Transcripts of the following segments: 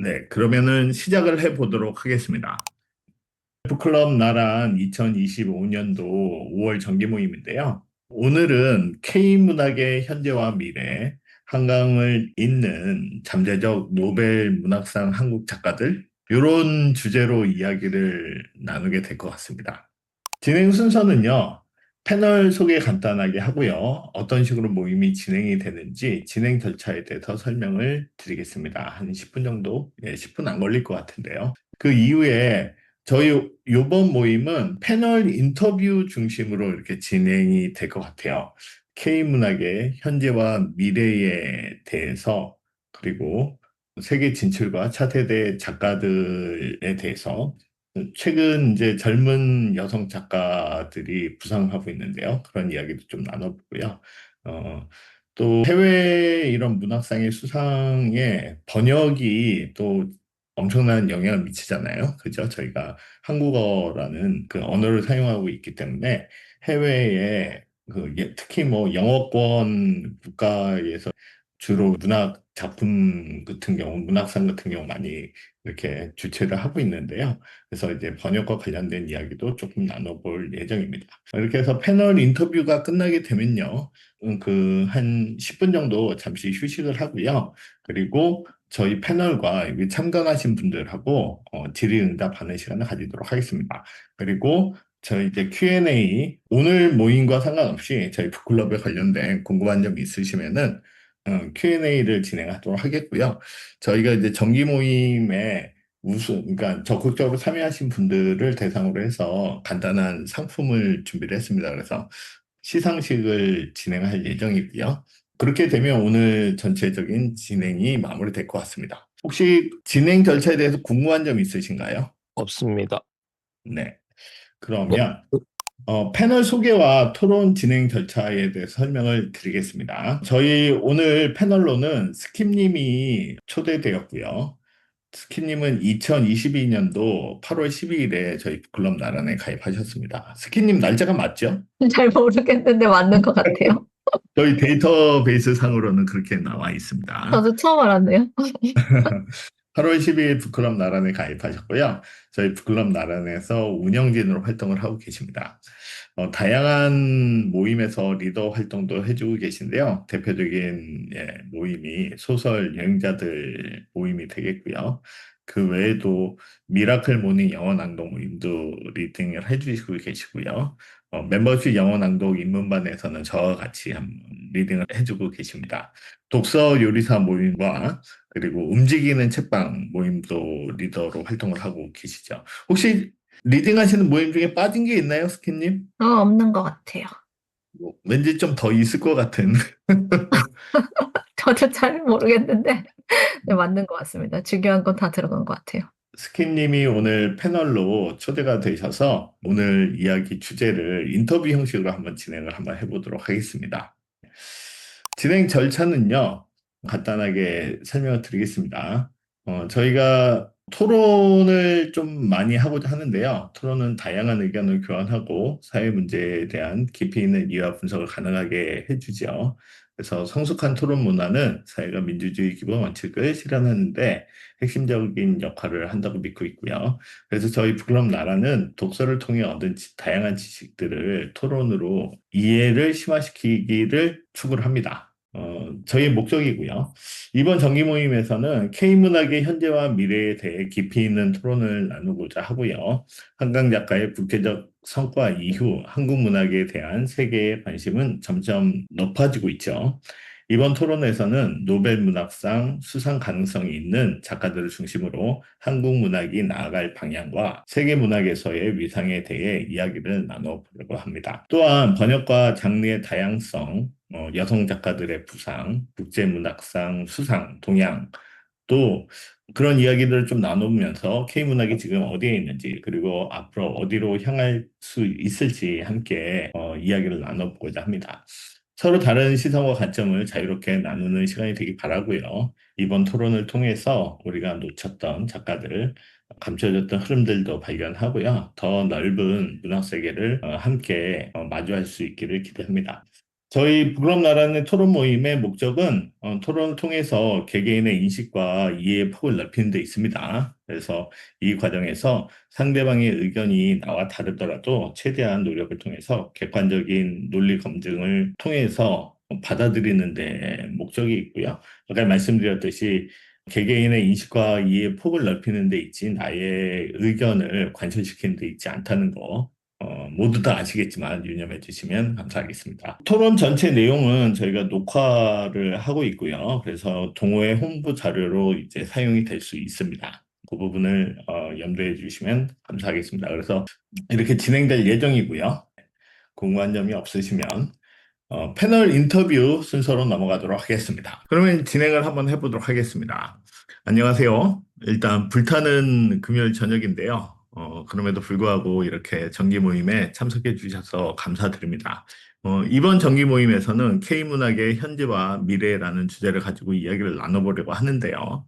네, 그러면은 시작을 해보도록 하겠습니다. F클럽 나란 2025년도 5월 정기 모임인데요. 오늘은 K문학의 현재와 미래, 한강을 잇는 잠재적 노벨 문학상 한국 작가들, 이런 주제로 이야기를 나누게 될 것 같습니다. 진행 순서는요, 패널 소개 간단하게 하고요. 어떤 식으로 모임이 진행이 되는지 진행 절차에 대해서 설명을 드리겠습니다. 한 10분 정도? 10분 안 걸릴 것 같은데요. 그 이후에 저희 요번 모임은 패널 인터뷰 중심으로 이렇게 진행이 될 것 같아요. K문학의 현재와 미래에 대해서 그리고 세계 진출과 차세대 작가들에 대해서 최근 이제 젊은 여성 작가들이 부상하고 있는데요. 그런 이야기도 좀 나눠보고요. 어, 또 해외 이런 문학상의 수상에 번역이 또 엄청난 영향을 미치잖아요. 그죠? 저희가 한국어라는 그 언어를 사용하고 있기 때문에 해외에 특히 뭐 영어권 국가에서 주로 문학 작품 같은 경우, 문학상 같은 경우 많이 이렇게 주최를 하고 있는데요. 그래서 이제 번역과 관련된 이야기도 조금 나눠볼 예정입니다. 이렇게 해서 패널 인터뷰가 끝나게 되면요. 그 한 10분 정도 잠시 휴식을 하고요. 그리고 저희 패널과 여기 참가하신 분들하고 질의응답하는 시간을 가지도록 하겠습니다. 그리고 저희 이제 Q&A 오늘 모임과 상관없이 저희 북클럽에 관련된 궁금한 점 있으시면은 Q&A를 진행하도록 하겠고요. 저희가 이제 정기 모임에 그러니까 적극적으로 참여하신 분들을 대상으로 해서 간단한 상품을 준비를 했습니다. 그래서 시상식을 진행할 예정이고요. 그렇게 되면 오늘 전체적인 진행이 마무리될 것 같습니다. 혹시 진행 절차에 대해서 궁금한 점 있으신가요? 없습니다. 네. 네. 그러면 패널 소개와 토론 진행 절차에 대해서 설명을 드리겠습니다. 저희 오늘 패널로는 스킵님이 초대되었고요. 스키님은 2022년도 8월 12일에 저희 클럽 나란에 가입하셨습니다. 스키님 날짜가 맞죠? 잘 모르겠는데 맞는 것 같아요. 저희 데이터베이스 상으로는 그렇게 나와 있습니다. 저도 처음 알았네요. 8월 12일 북클럽 나란에 가입하셨고요. 저희 북클럽 나란에서 운영진으로 활동을 하고 계십니다. 다양한 모임에서 리더 활동도 해주고 계신데요. 대표적인 모임이 소설 여행자들 모임이 되겠고요. 그 외에도 미라클 모닝 영어 낭독 모임도 리딩을 해주시고 계시고요. 멤버십 영어 낭독 입문반에서는 저와 같이 한번 리딩을 해주고 계십니다. 독서 요리사 모임과 그리고 움직이는 책방 모임도 리더로 활동을 하고 계시죠. 혹시 리딩하시는 모임 중에 빠진 게 있나요, 스키님? 없는 것 같아요. 왠지 좀 더 있을 것 같은. 저도 잘 모르겠는데 네, 맞는 것 같습니다. 중요한 건 다 들어간 것 같아요. 스키님이 오늘 패널로 초대가 되셔서 오늘 이야기 주제를 인터뷰 형식으로 한번 진행을 한번 해보도록 하겠습니다. 진행 절차는요, 간단하게 설명을 드리겠습니다. 저희가 토론을 좀 많이 하고자 하는데요. 토론은 다양한 의견을 교환하고 사회 문제에 대한 깊이 있는 이해와 분석을 가능하게 해주죠. 그래서 성숙한 토론 문화는 사회가 민주주의 기본 원칙을 실현하는데 핵심적인 역할을 한다고 믿고 있고요. 그래서 저희 북클럽 나라는 독서를 통해 얻은 다양한 지식들을 토론으로 이해를 심화시키기를 추구를 합니다. 저희 목적이고요. 이번 정기 모임에서는 K문학의 현재와 미래에 대해 깊이 있는 토론을 나누고자 하고요. 한강 작가의 국제적 성과 이후 한국 문학에 대한 세계의 관심은 점점 높아지고 있죠. 이번 토론에서는 노벨 문학상 수상 가능성이 있는 작가들을 중심으로 한국 문학이 나아갈 방향과 세계 문학에서의 위상에 대해 이야기를 나눠보려고 합니다. 또한 번역과 장르의 다양성, 여성 작가들의 부상, 국제문학상 수상, 동향, 또 그런 이야기들을 좀 나누면서 K문학이 지금 어디에 있는지 그리고 앞으로 어디로 향할 수 있을지 함께 이야기를 나눠보고자 합니다. 서로 다른 시선과 관점을 자유롭게 나누는 시간이 되길 바라고요. 이번 토론을 통해서 우리가 놓쳤던 작가들, 감춰졌던 흐름들도 발견하고요. 더 넓은 문학 세계를 함께 마주할 수 있기를 기대합니다. 저희 부끄럼 나라는 토론 모임의 목적은 토론을 통해서 개개인의 인식과 이해의 폭을 넓히는 데 있습니다. 그래서 이 과정에서 상대방의 의견이 나와 다르더라도 최대한 노력을 통해서 객관적인 논리 검증을 통해서 받아들이는 데 목적이 있고요. 아까 말씀드렸듯이 개개인의 인식과 이해의 폭을 넓히는 데 있지 나의 의견을 관철시키는 데 있지 않다는 거 모두 다 아시겠지만 유념해 주시면 감사하겠습니다. 토론 전체 내용은 저희가 녹화를 하고 있고요. 그래서 동호회 홍보 자료로 이제 사용이 될 수 있습니다. 그 부분을 염두해 주시면 감사하겠습니다. 그래서 이렇게 진행될 예정이고요. 궁금한 점이 없으시면 패널 인터뷰 순서로 넘어가도록 하겠습니다. 그러면 진행을 한번 해보도록 하겠습니다. 안녕하세요. 일단 불타는 금요일 저녁인데요. 그럼에도 불구하고 이렇게 정기 모임에 참석해 주셔서 감사드립니다. 이번 정기 모임에서는 K문학의 현재와 미래라는 주제를 가지고 이야기를 나눠보려고 하는데요.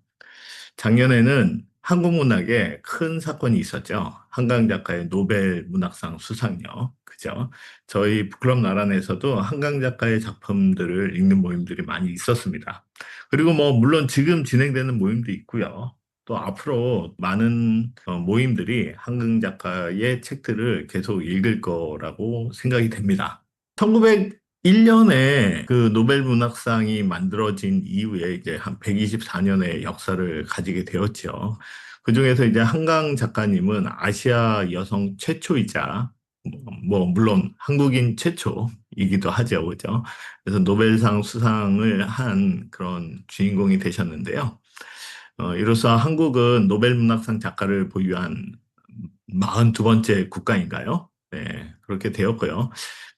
작년에는 한국 문학에 큰 사건이 있었죠. 한강 작가의 노벨 문학상 수상요. 그죠? 저희 북클럽 나란에서도 한강 작가의 작품들을 읽는 모임들이 많이 있었습니다. 그리고 뭐 물론 지금 진행되는 모임도 있고요. 또 앞으로 많은 모임들이 한강 작가의 책들을 계속 읽을 거라고 생각이 됩니다. 1901년에 그 노벨 문학상이 만들어진 이후에 이제 한 124년의 역사를 가지게 되었죠. 그중에서 이제 한강 작가님은 아시아 여성 최초이자 물론 한국인 최초이기도 하죠. 그죠? 그래서 노벨상 수상을 한 그런 주인공이 되셨는데요. 이로써 한국은 노벨 문학상 작가를 보유한 42번째 국가인가요? 네, 그렇게 되었고요.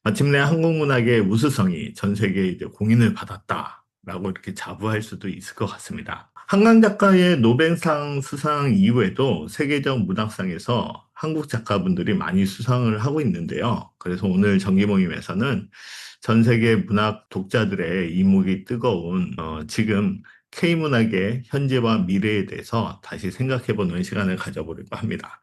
마침내 한국 문학의 우수성이 전 세계에 이제 공인을 받았다라고 이렇게 자부할 수도 있을 것 같습니다. 한강 작가의 노벨상 수상 이후에도 세계적 문학상에서 한국 작가분들이 많이 수상을 하고 있는데요. 그래서 오늘 정기 모임에서는 전 세계 문학 독자들의 이목이 뜨거운 지금 K문학의 현재와 미래에 대해서 다시 생각해보는 시간을 가져보려고 합니다.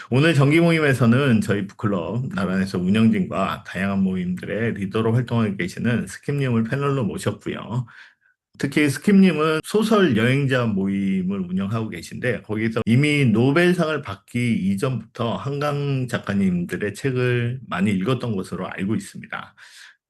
오늘 정기 모임에서는 저희 북클럽 나란에서 운영진과 다양한 모임들의 리더로 활동하고 계시는 스킵님을 패널로 모셨고요. 특히 스킵님은 소설 여행자 모임을 운영하고 계신데 거기서 이미 노벨상을 받기 이전부터 한강 작가님들의 책을 많이 읽었던 것으로 알고 있습니다.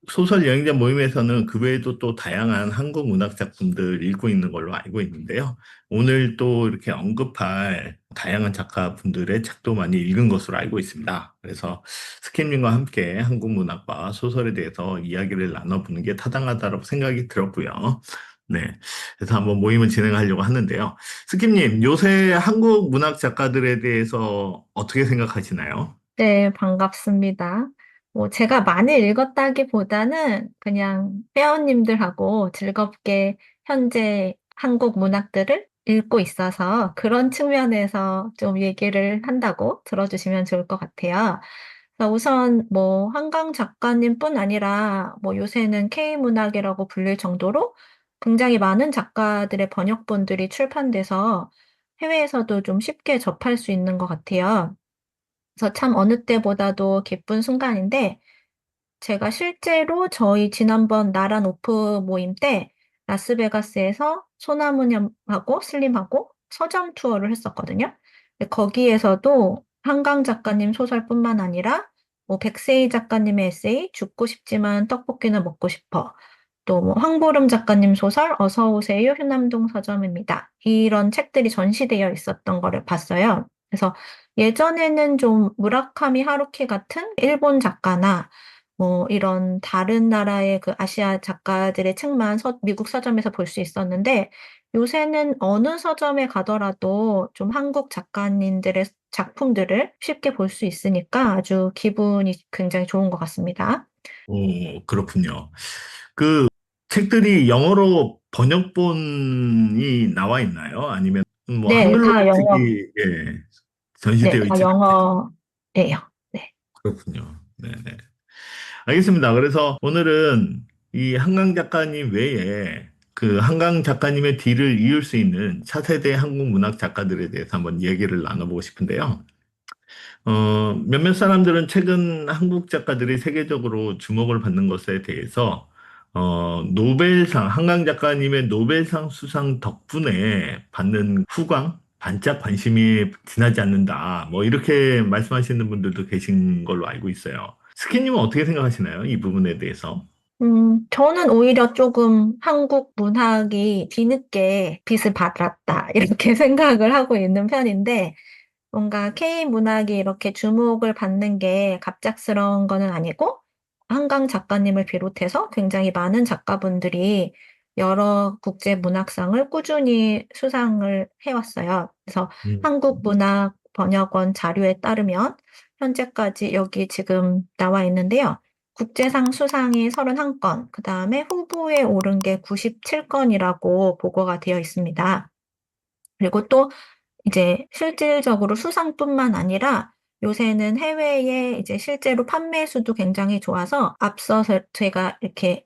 소설 여행자 모임에서는 그 외에도 또 다양한 한국 문학 작품들 읽고 있는 걸로 알고 있는데요. 오늘 또 이렇게 언급할 다양한 작가분들의 책도 많이 읽은 것으로 알고 있습니다. 그래서 스킴님과 함께 한국 문학과 소설에 대해서 이야기를 나눠보는 게 타당하다고 생각이 들었고요. 네. 그래서 한번 모임을 진행하려고 하는데요. 스킴님, 요새 한국 문학 작가들에 대해서 어떻게 생각하시나요? 네, 반갑습니다. 뭐 제가 많이 읽었다기보다는 그냥 회원님들하고 즐겁게 현재 한국 문학들을 읽고 있어서 그런 측면에서 좀 얘기를 한다고 들어주시면 좋을 것 같아요. 그래서 우선 뭐 한강 작가님뿐 아니라 뭐 요새는 K문학이라고 불릴 정도로 굉장히 많은 작가들의 번역본들이 출판돼서 해외에서도 좀 쉽게 접할 수 있는 것 같아요. 그래서 참 어느 때보다도 기쁜 순간인데, 제가 실제로 저희 지난번 나란 오프 모임 때 라스베가스에서 소나무님하고 슬림하고 서점 투어를 했었거든요. 근데 거기에서도 한강 작가님 소설뿐만 아니라 뭐 백세희 작가님의 에세이 죽고 싶지만 떡볶이는 먹고 싶어. 또 뭐 황보름 작가님 소설 어서 오세요 휴남동 서점입니다. 이런 책들이 전시되어 있었던 거를 봤어요. 그래서 예전에는 좀 무라카미 하루키 같은 일본 작가나 뭐 이런 다른 나라의 그 아시아 작가들의 책만 미국 서점에서 볼 수 있었는데 요새는 어느 서점에 가더라도 좀 한국 작가님들의 작품들을 쉽게 볼 수 있으니까 아주 기분이 굉장히 좋은 것 같습니다. 오, 그렇군요. 그 책들이 영어로 번역본이 나와 있나요? 아니면 뭐 네, 한글로 다 영어, 책이 예, 네, 전시되어 다 있지 않나요? 영어예요. 네. 그렇군요. 네네. 알겠습니다. 그래서 오늘은 이 한강 작가님 외에 그 한강 작가님의 뒤를 이을 수 있는 차세대 한국 문학 작가들에 대해서 한번 얘기를 나눠보고 싶은데요. 몇몇 사람들은 최근 한국 작가들이 세계적으로 주목을 받는 것에 대해서, 노벨상, 한강 작가님의 노벨상 수상 덕분에 받는 후광, 반짝 관심이 지나지 않는다. 뭐, 이렇게 말씀하시는 분들도 계신 걸로 알고 있어요. 스키님은 어떻게 생각하시나요? 이 부분에 대해서. 저는 오히려 조금 한국 문학이 뒤늦게 빛을 발했다, 이렇게 생각을 하고 있는 편인데, 뭔가 K 문학이 이렇게 주목을 받는 게 갑작스러운 거는 아니고, 한강 작가님을 비롯해서 굉장히 많은 작가분들이 여러 국제 문학상을 꾸준히 수상을 해왔어요. 그래서 음, 한국문학번역원 자료에 따르면 현재까지 여기 지금 나와 있는데요. 국제상 수상이 31건, 그 다음에 후보에 오른 게 97건이라고 보고가 되어 있습니다. 그리고 또 이제 실질적으로 수상뿐만 아니라 요새는 해외에 이제 실제로 판매 수도 굉장히 좋아서 앞서서 제가 이렇게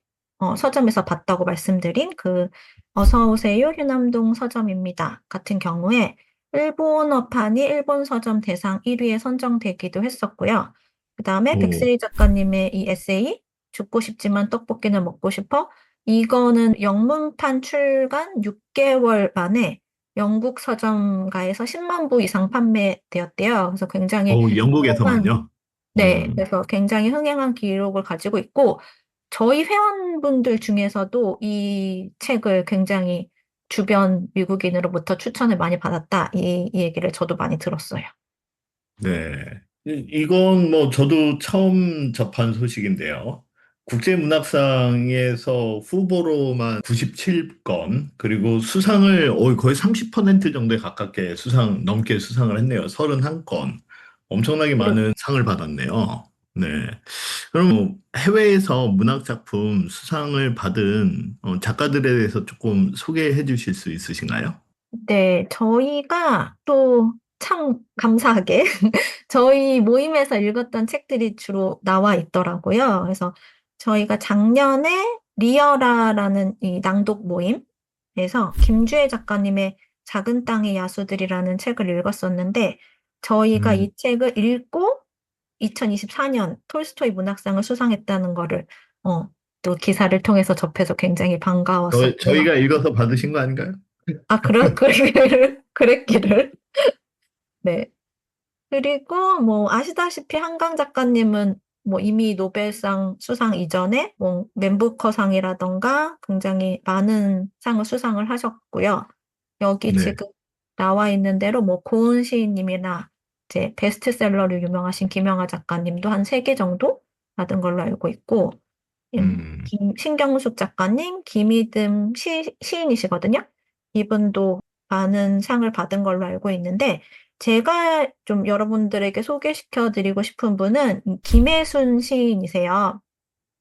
서점에서 봤다고 말씀드린 그 어서 오세요 휴남동 서점입니다 같은 경우에 일본어판이 일본 서점 대상 1위에 선정되기도 했었고요. 그 다음에 오, 백세희 작가님의 이 에세이 죽고 싶지만 떡볶이는 먹고 싶어 이거는 영문판 출간 6개월 만에 영국 서점가에서 10만 부 이상 판매되었대요. 그래서 굉장히 흥행한, 영국에서만요? 네, 그래서 굉장히 흥행한 기록을 가지고 있고, 저희 회원분들 중에서도 이 책을 굉장히 주변 미국인으로부터 추천을 많이 받았다. 이 얘기를 저도 많이 들었어요. 네. 이건 뭐 저도 처음 접한 소식인데요. 국제문학상에서 후보로만 97건, 그리고 수상을 거의 30% 정도에 가깝게 넘게 수상을 했네요. 31건. 엄청나게 그리고 많은 상을 받았네요. 네. 그럼 뭐 해외에서 문학작품 수상을 받은 작가들에 대해서 조금 소개해 주실 수 있으신가요? 네, 저희가 또 참 감사하게 저희 모임에서 읽었던 책들이 주로 나와 있더라고요. 그래서 저희가 작년에 리어라라는 이 낭독 모임에서 김주혜 작가님의 작은 땅의 야수들이라는 책을 읽었었는데 저희가 음, 이 책을 읽고 2024년 톨스토이 문학상을 수상했다는 거를 또 기사를 통해서 접해서 굉장히 반가웠었고요. 저희가 읽어서 받으신 거 아닌가요? 아, 그랬기를. 네. 그리고 뭐 아시다시피 한강 작가님은 뭐 이미 노벨상 수상 이전에 뭐 맨부커상이라던가 굉장히 많은 상을 수상을 하셨고요. 여기 네. 지금 나와 있는 대로 뭐 고은 시인님이나 이제 베스트셀러로 유명하신 김영하 작가님도 한 3개 정도 받은 걸로 알고 있고 음. 신경숙 작가님, 김희듬 시인이시거든요. 이분도 많은 상을 받은 걸로 알고 있는데, 제가 좀 여러분들에게 소개시켜 드리고 싶은 분은 김혜순 시인이세요.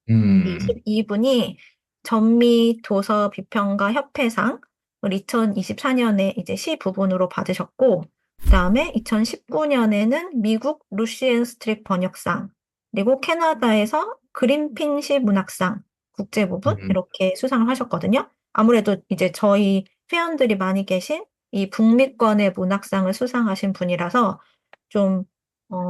음, 이분이 전미 도서 비평가 협회상을 2024년에 이제 시 부분으로 받으셨고, 그다음에 2019년에는 미국 루시앤 스트릭 번역상, 그리고 캐나다에서 그린핀시 문학상 국제 부분 음, 이렇게 수상을 하셨거든요. 아무래도 이제 저희 회원들이 많이 계신 이 북미권의 문학상을 수상하신 분이라서 좀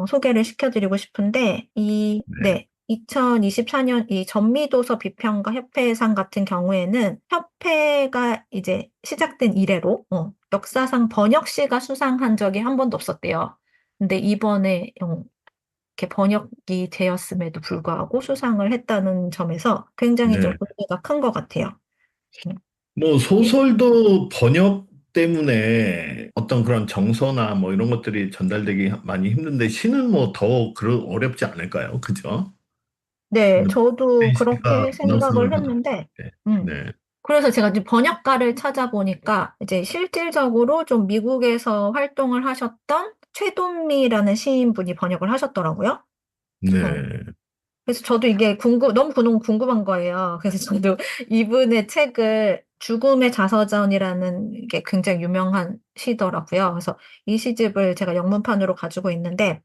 소개를 시켜드리고 싶은데, 네. 네. 2024년 이 전미도서 비평가 협회상 같은 경우에는 협회가 이제 시작된 이래로 역사상 번역시가 수상한 적이 한 번도 없었대요. 근데 이번에 이렇게 번역이 되었음에도 불구하고 수상을 했다는 점에서 굉장히 좀 네. 의미가 큰 것 같아요. 음. 뭐 소설도 번역 때문에 어떤 그런 정서나 뭐 이런 것들이 전달되기 많이 힘든데 시는 뭐 더 어렵지 않을까요? 그죠? 네, 근데 저도 씨가 그렇게 번역상을 생각을 받았. 했는데, 네. 음. 네. 그래서 제가 이제 번역가를 찾아보니까 이제 실질적으로 좀 미국에서 활동을 하셨던 최돈미라는 시인분이 번역을 하셨더라고요. 어. 네. 그래서 저도 이게 너무 궁금한 거예요. 그래서 저도 이분의 책을 죽음의 자서전이라는 게 굉장히 유명한 시더라고요. 그래서 이 시집을 제가 영문판으로 가지고 있는데,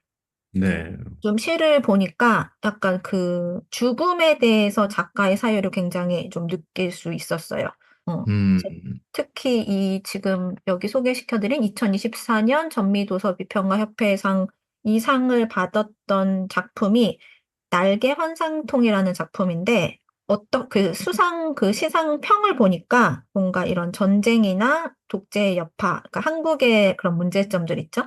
네. 좀 시를 보니까 약간 그 죽음에 대해서 작가의 사유를 굉장히 좀 느낄 수 있었어요. 그래서 음. 특히 이 지금 여기 소개시켜드린 2024년 전미도서 비평가 협회상 이 상을 받았던 작품이 날개 환상통이라는 작품인데 그 시상 평을 보니까 뭔가 이런 전쟁이나 독재의 여파, 그러니까 한국의 그런 문제점들 있죠?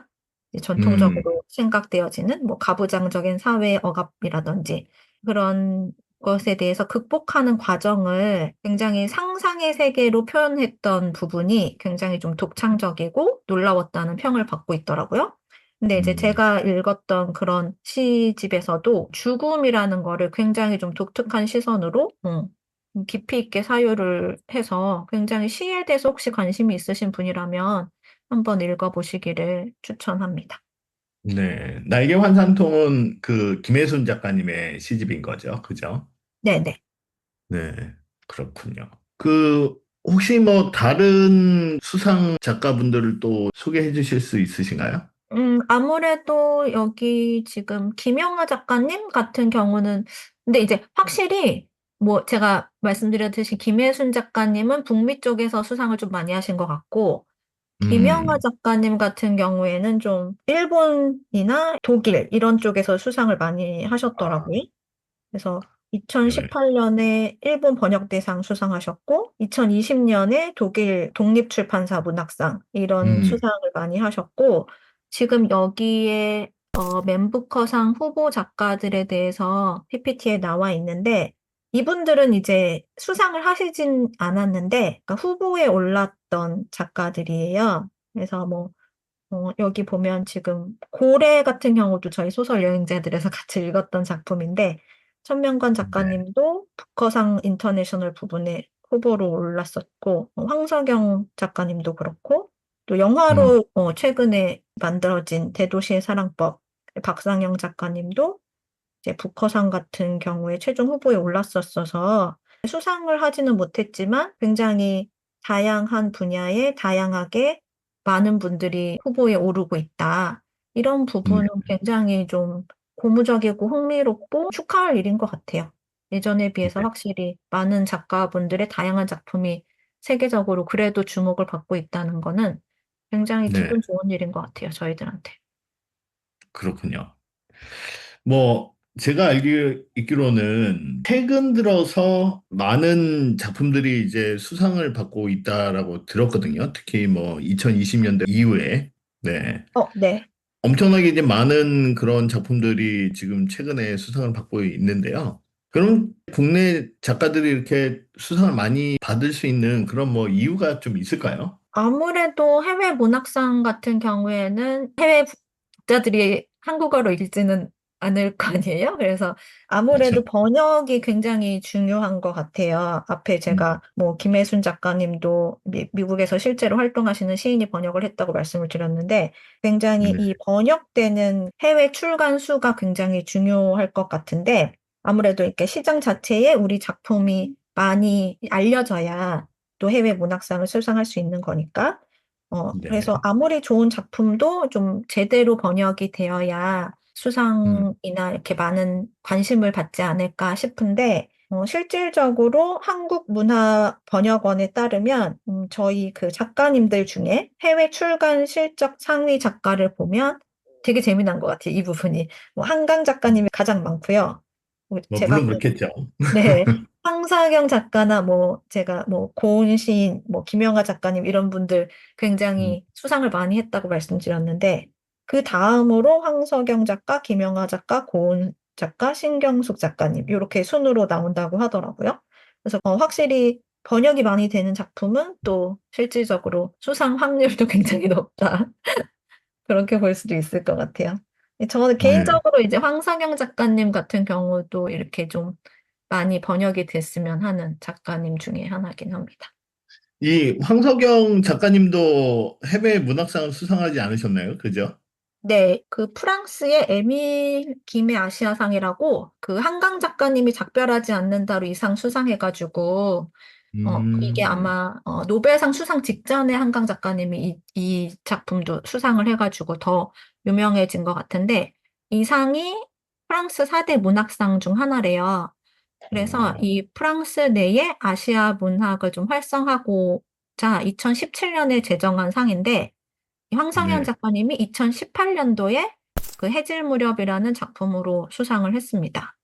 이제 음, 전통적으로 생각되어지는 뭐 가부장적인 사회 억압이라든지 그런 것에 대해서 극복하는 과정을 굉장히 상상의 세계로 표현했던 부분이 굉장히 좀 독창적이고 놀라웠다는 평을 받고 있더라고요. 근데 이제 음, 제가 읽었던 그런 시집에서도 죽음이라는 거를 굉장히 좀 독특한 시선으로 깊이 있게 사유를 해서 굉장히 시에 대해서 혹시 관심이 있으신 분이라면 한번 읽어보시기를 추천합니다. 네. 날개 환산통은 그 김혜순 작가님의 시집인 거죠. 그죠? 네네. 네. 그렇군요. 그, 혹시 뭐 다른 수상 작가분들을 또 소개해 주실 수 있으신가요? 아무래도 여기 지금 김영하 작가님 같은 경우는, 근데 이제 확실히, 뭐 제가 말씀드렸듯이 김혜순 작가님은 북미 쪽에서 수상을 좀 많이 하신 것 같고, 김영하 음, 작가님 같은 경우에는 좀 일본이나 독일 이런 쪽에서 수상을 많이 아, 하셨더라고요. 그래서 네. 2018년에 일본 번역대상 수상하셨고, 2020년에 독일 독립출판사 문학상 이런 음, 수상을 많이 하셨고, 지금 여기에 맨부커상 후보 작가들에 대해서 PPT에 나와 있는데, 이분들은 이제 수상을 하시진 않았는데, 그러니까 후보에 올랐던 작가들이에요. 그래서 뭐 여기 보면 지금 고래 같은 경우도 저희 소설 여행자들에서 같이 읽었던 작품인데 천명관 네. 작가님도 부커상 인터내셔널 부분에 후보로 올랐었고 황석영 작가님도 그렇고 또 음, 영화로 최근에 만들어진 대도시의 사랑법 박상영 작가님도 이제 부커상 같은 경우에 최종 후보에 올랐었어서 수상을 하지는 못했지만 굉장히 다양한 분야에 다양하게 많은 분들이 후보에 오르고 있다. 이런 네. 부분은 굉장히 좀 고무적이고 흥미롭고 축하할 일인 것 같아요. 예전에 비해서 네. 확실히 많은 작가분들의 다양한 작품이 세계적으로 그래도 주목을 받고 있다는 거는 굉장히 네. 기분 좋은 일인 것 같아요, 저희들한테. 그렇군요. 뭐, 제가 있기로는 최근 들어서 많은 작품들이 이제 수상을 받고 있다라고 들었거든요. 특히 뭐 2020년대 이후에. 네. 네. 엄청나게 이제 많은 그런 작품들이 지금 최근에 수상을 받고 있는데요. 그럼 국내 작가들이 이렇게 수상을 많이 받을 수 있는 그런 뭐 이유가 좀 있을까요? 아무래도 해외 문학상 같은 경우에는 해외 독자들이 한국어로 읽지는 않을 거 아니에요? 그래서 그렇죠. 아무래도 번역이 굉장히 중요한 것 같아요. 앞에 음, 제가 뭐 김혜순 작가님도 미국에서 실제로 활동하시는 시인이 번역을 했다고 말씀을 드렸는데 굉장히 네. 이 번역되는 해외 출간 수가 굉장히 중요할 것 같은데 아무래도 이렇게 시장 자체에 우리 작품이 많이 알려져야 또 해외 문학상을 수상할 수 있는 거니까. 그래서 네. 아무리 좋은 작품도 좀 제대로 번역이 되어야 음, 수상이나 이렇게 많은 관심을 받지 않을까 싶은데, 실질적으로 한국문화번역원에 따르면, 저희 그 작가님들 중에 해외 출간 실적 상위 작가를 보면 되게 재미난 것 같아요, 이 부분이. 뭐, 한강 작가님이 가장 많고요. 뭐 제가 물론 그렇겠죠. 네. 황사경 작가나 뭐 제가 뭐 고은 시인, 뭐 김영하 작가님 이런 분들 음, 굉장히 수상을 많이 했다고 말씀드렸는데 그 다음으로 황석영 작가, 김영하 작가, 고은 작가, 신경숙 작가님 이렇게 순으로 나온다고 하더라고요. 그래서 확실히 번역이 많이 되는 작품은 또 실질적으로 수상 확률도 굉장히 높다. 그렇게 볼 수도 있을 것 같아요. 저는 네. 개인적으로 이제 황석영 작가님 같은 경우도 이렇게 좀 많이 번역이 됐으면 하는 작가님 중에 하나긴 합니다. 이 황석영 작가님도 해외 문학상을 수상하지 않으셨나요? 그죠? 네, 그 프랑스의 에밀 김의 아시아상이라고 그 한강 작가님이 작별하지 않는다로 이 상 수상해가지고 이게 음, 아마 노벨상 수상 직전에 한강 작가님이 이 작품도 수상을 해가지고 더 유명해진 것 같은데 이 상이 프랑스 4대 문학상 중 하나래요. 그래서 어, 이 프랑스 내에 아시아 문학을 좀 활성화하고자 2017년에 제정한 상인데 이 황상현 네. 작가님이 2018년도에 그 해질 무렵이라는 작품으로 수상을 했습니다.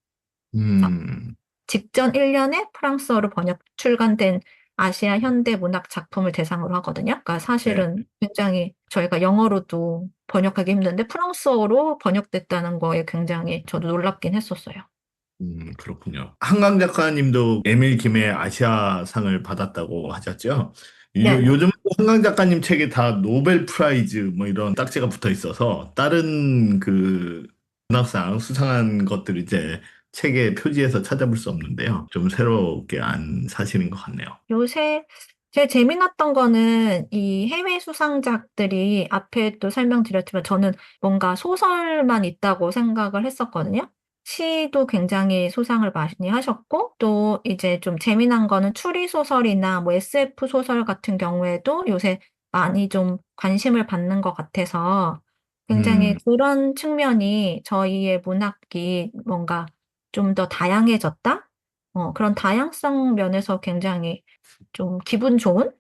음, 직전 1년에 프랑스어로 번역 출간된 아시아 현대 문학 작품을 대상으로 하거든요. 그러니까 네. 사실은 굉장히 저희가 영어로도 번역하기 힘든데 프랑스어로 번역됐다는 거에 굉장히 저도 놀랍긴 했었어요. 그렇군요. 한강 작가님도 에밀 김의 아시아상을 받았다고 하셨죠? 네네. 요즘 한강 작가님 책에 다 노벨 프라이즈 뭐 이런 딱지가 붙어 있어서 다른 그 문학상 수상한 것들 이제 책의 표지에서 찾아볼 수 없는데요. 좀 새롭게 안 사실인 것 같네요. 요새 제일 재미났던 거는 이 해외 수상작들이 앞에 또 설명드렸지만 저는 뭔가 소설만 있다고 생각을 했었거든요. 시도 굉장히 수상을 많이 하셨고 또 이제 좀 재미난 거는 추리 소설이나 뭐 SF 소설 같은 경우에도 요새 많이 좀 관심을 받는 것 같아서 굉장히 음, 그런 측면이 저희의 문학이 뭔가 좀 더 다양해졌다? 그런 다양성 면에서 굉장히 좀 기분 좋은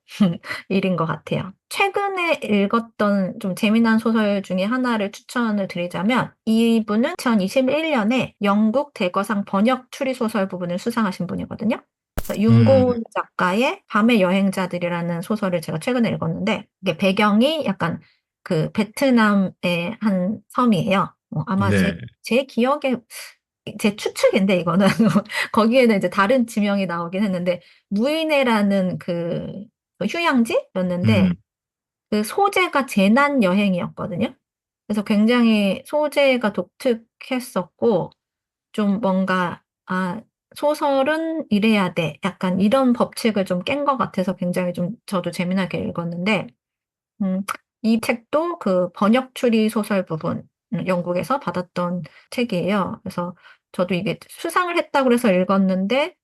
일인 것 같아요. 최근에 읽었던 좀 재미난 소설 중에 하나를 추천을 드리자면 이분은 2021년에 영국 대거상 번역 추리소설 부분을 수상하신 분이거든요. 그래서 음, 윤고은 작가의 밤의 여행자들이라는 소설을 제가 최근에 읽었는데 이게 배경이 약간 그 베트남의 한 섬이에요. 아마 네, 제 기억에 제 추측인데 이거는 거기에는 이제 다른 지명이 나오긴 했는데 무이네라는 그 휴양지였는데 음, 그 소재가 재난 여행이었거든요. 그래서 굉장히 소재가 독특했었고 좀 뭔가 소설은 이래야 돼. 약간 이런 법칙을 좀 깬 것 같아서 굉장히 좀 저도 재미나게 읽었는데 음, 이 책도 그 번역 추리 소설 부분, 영국에서 받았던 책이에요. 그래서 저도 이게 수상을 했다고 해서 읽었는데,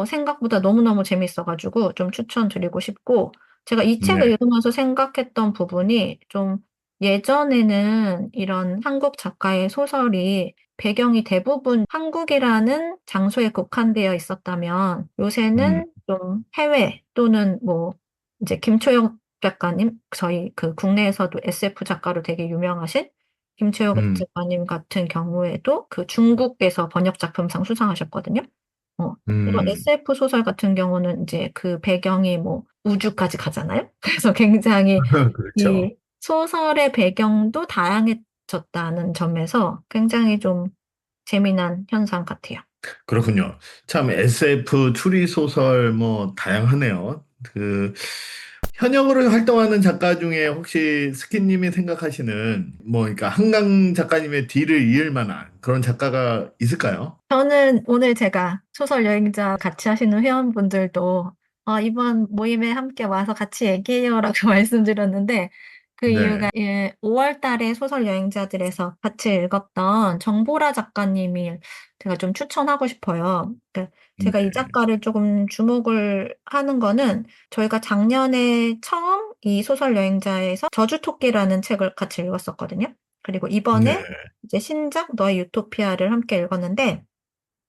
생각보다 너무너무 재밌어가지고 좀 추천드리고 싶고, 제가 이 책을 네, 읽으면서 생각했던 부분이 좀 예전에는 이런 한국 작가의 소설이 배경이 대부분 한국이라는 장소에 국한되어 있었다면, 음, 요새는 좀 해외 또는 뭐, 이제 김초영 작가님, 저희 그 국내에서도 SF 작가로 되게 유명하신 김초혁 음, 작가님 같은 경우에도 그 중국에서 번역 작품상 수상하셨거든요. 이런 음, SF 소설 같은 경우는 이제 그 배경이 뭐 우주까지 가잖아요. 그래서 굉장히 그렇죠. 이 소설의 배경도 다양해졌다는 점에서 굉장히 좀 재미난 현상 같아요. 그렇군요. 참 SF 추리 소설 뭐 다양하네요. 현역으로 활동하는 작가 중에 혹시 스키님이 생각하시는 뭐 그러니까 한강 작가님의 뒤를 이을 만한 그런 작가가 있을까요? 저는 오늘 제가 소설 여행자 같이 하시는 회원분들도 이번 모임에 함께 와서 같이 얘기해요라고 말씀드렸는데 그 네, 이유가 5월 달에 소설 여행자들에서 같이 읽었던 정보라 작가님이 제가 좀 추천하고 싶어요. 제가 이 네, 작가를 조금 주목을 하는 거는 저희가 작년에 처음 이 소설 여행자에서 저주토끼라는 책을 같이 읽었었거든요. 그리고 네, 이번에 이제 신작 너의 유토피아를 함께 읽었는데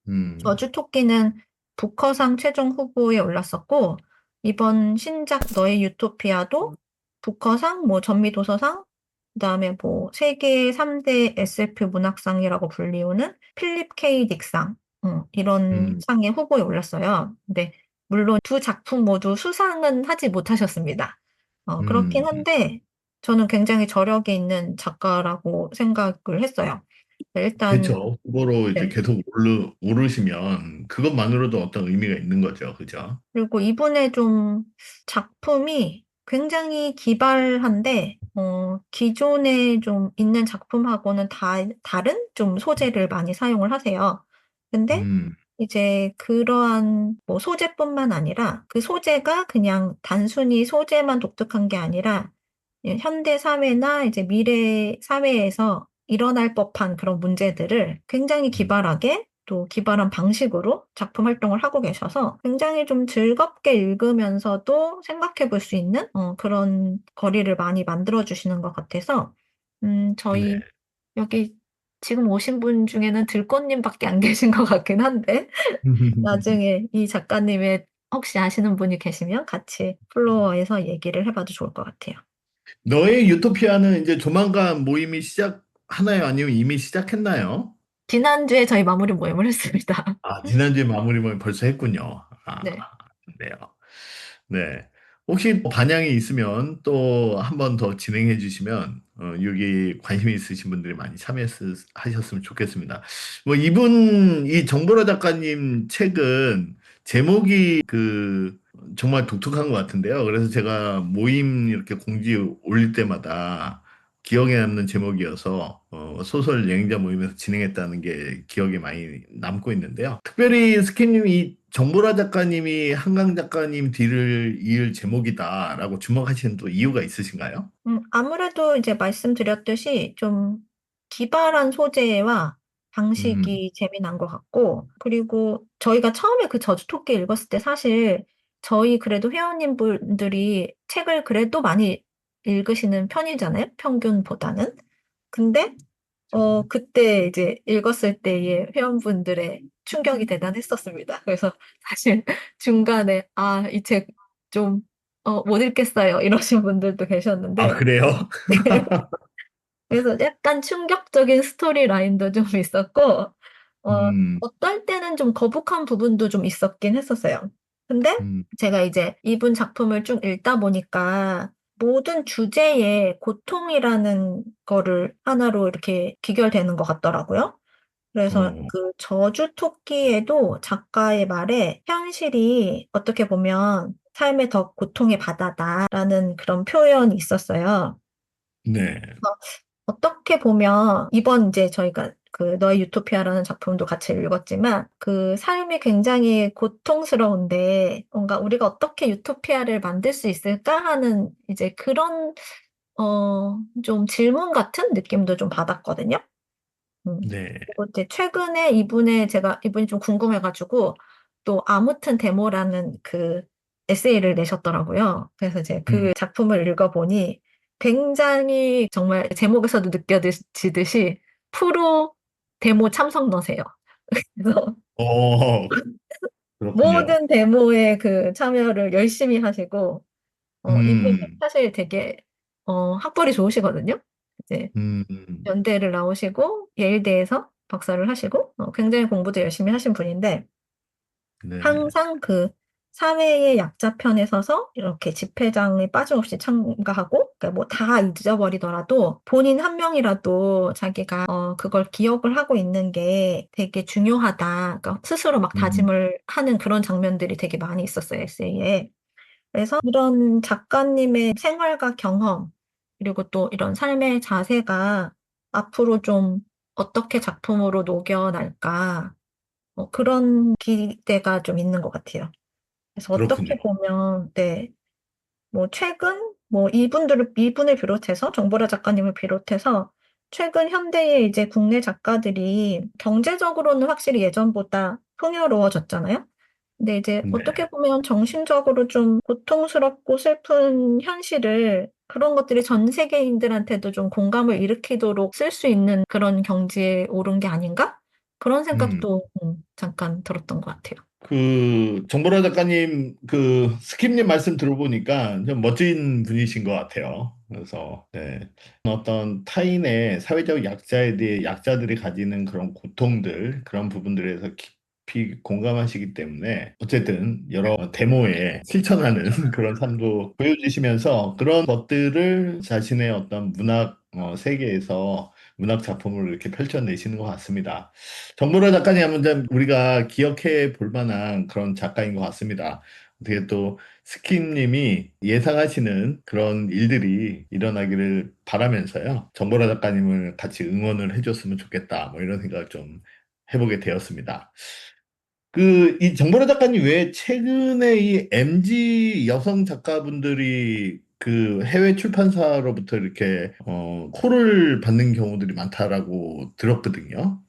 음, 저주 토끼는 부커상 최종 후보에 올랐었고, 이번 신작 너의 유토피아도 부커상, 뭐 전미도서상, 그다음에 뭐 세계 3대 SF 문학상이라고 불리우는 필립 K 딕상, 이런 음, 상의 후보에 올랐어요. 근데 물론 두 작품 모두 수상은 하지 못하셨습니다. 그렇긴 음. 한데 저는 굉장히 저력이 있는 작가라고 생각을 했어요. 일단 그렇죠. 후보로 이제 네. 계속 오르시면 그것만으로도 어떤 의미가 있는 거죠. 그죠? 그리고 이분의 좀 작품이 굉장히 기발한데, 기존에 좀 있는 작품하고는 다른 좀 소재를 많이 사용을 하세요. 근데 음, 이제 그러한 뭐 소재뿐만 아니라 그 소재가 그냥 단순히 소재만 독특한 게 아니라 현대 사회나 이제 미래 사회에서 일어날 법한 그런 문제들을 굉장히 음, 기발하게 또 기발한 방식으로 작품 활동을 하고 계셔서 굉장히 좀 즐겁게 읽으면서도 생각해 볼 수 있는 그런 거리를 많이 만들어 주시는 것 같아서 네. 저희 여기 지금 오신 분 중에는 들꽃님밖에 안 계신 것 같긴 한데 나중에 이 작가님의 혹시 아시는 분이 계시면 같이 플로어에서 얘기를 해봐도 좋을 것 같아요. 너의 유토피아는 이제 조만간 모임이 시작하지 하나요? 아니면 이미 시작했나요? 지난주에 저희 마무리 모임을 했습니다. 아, 지난주에 마무리만 벌써 했군요. 네. 좋네요. 네. 혹시 뭐 반향이 있으면 또 한 번 더 진행해 주시면, 여기 관심이 있으신 분들이 많이 참여하셨으면 좋겠습니다. 뭐, 이 정보라 작가님 책은 제목이 정말 독특한 것 같은데요. 그래서 제가 모임 이렇게 공지 올릴 때마다 기억에 남는 제목이어서 소설 여행자 모임에서 진행했다는 게 기억에 많이 남고 있는데요. 특별히 스키님이 이 정보라 작가님이 한강 작가님 뒤를 이을 제목이다라고 주목하시는 또 이유가 있으신가요? 아무래도 이제 말씀드렸듯이 좀 기발한 소재와 음, 방식이 재미난 것 같고, 그리고 저희가 처음에 그 저주토끼 읽었을 때 사실 저희 그래도 회원님 분들이 책을 그래도 많이 읽으시는 편이잖아요, 평균보다는. 근데 그때 이제 읽었을 때의 회원분들의 충격이 대단했었습니다. 그래서 사실 중간에, 이 책 좀, 못 읽겠어요. 이러신 분들도 아, 계셨는데, 그래요? 그래서 약간 충격적인 스토리 라인도 좀 있었고, 음, 어떨 때는 좀 거북한 부분도 좀 있었긴 했었어요. 근데 음, 제가 이제 이분 작품을 쭉 읽다 보니까 모든 주제에 고통이라는 거를 하나로 이렇게 귀결되는 것 같더라고요. 그래서 어, 그 저주 토끼에도 작가의 말에 현실이 어떻게 보면 삶의 더 고통의 바다다라는 그런 표현이 있었어요. 네, 어떻게 보면 이번 이제 저희가 그 너의 유토피아라는 작품도 같이 읽었지만 그 삶이 굉장히 고통스러운데 뭔가 우리가 어떻게 유토피아를 만들 수 있을까 하는 이제 그런 좀 질문 같은 느낌도 좀 받았거든요. 네, 그리고 이제 최근에 이분이 좀 궁금해가지고 또 아무튼 데모라는 그 에세이를 내셨더라고요. 그래서 이제 음, 그 작품을 읽어보니 굉장히 정말 제목에서도 느껴지듯이 프로 데모 참석 너세요. 그래서 어, 그렇군요. 모든 데모에 그 참여를 열심히 하시고, 이분이 음, 사실 되게, 학벌이 좋으시거든요. 이제 음, 연대를 나오시고 예일대에서 박사를 하시고 굉장히 공부도 열심히 하신 분인데 네, 항상 그 사회의 약자 편에 서서 이렇게 집회장에 빠짐없이 참가하고 그러니까 뭐 다 잊어버리더라도 본인 한 명이라도 자기가 그걸 기억을 하고 있는 게 되게 중요하다. 그러니까 스스로 막 음, 다짐을 하는 그런 장면들이 되게 많이 있었어요, 에세이에. 그래서 이런 작가님의 생활과 경험, 그리고 또 이런 삶의 자세가 앞으로 좀 어떻게 작품으로 녹여날까, 그런 기대가 좀 있는 것 같아요. 그래서 그렇군요. 어떻게 보면, 네, 뭐 최근, 뭐 이분을 비롯해서, 정보라 작가님을 비롯해서, 최근 현대의 이제 국내 작가들이 경제적으로는 확실히 예전보다 풍요로워졌잖아요. 근데 이제 네, 어떻게 보면 정신적으로 좀 고통스럽고 슬픈 현실을 그런 것들이 전 세계인들한테도 좀 공감을 일으키도록 쓸 수 있는 그런 경지에 오른 게 아닌가? 그런 음. 생각도 잠깐 들었던 것 같아요. 정보라 작가님, 스킵님 말씀 들어보니까 좀 멋진 분이신 것 같아요. 그래서, 네. 어떤 타인의 사회적 약자에 대해 약자들이 가지는 그런 고통들, 그런 부분들에 서 깊이 공감하시기 때문에, 어쨌든 여러 데모에 실천하는 그런 삶도 보여주시면서 그런 것들을 자신의 어떤 문학, 세계에서 문학 작품을 이렇게 펼쳐내시는 것 같습니다. 정보라 작가님 하면 좀 우리가 기억해 볼 만한 그런 작가인 것 같습니다. 어떻게 또 스킴님이 예상하시는 그런 일들이 일어나기를 바라면서요. 정보라 작가님을 같이 응원을 해줬으면 좋겠다. 뭐 이런 생각을 좀 해보게 되었습니다. 이 정보라 작가님 외에 최근에 이 MZ 여성 작가분들이 그 해외 출판사로부터 이렇게 콜을 받는 경우들이 많다라고 들었거든요.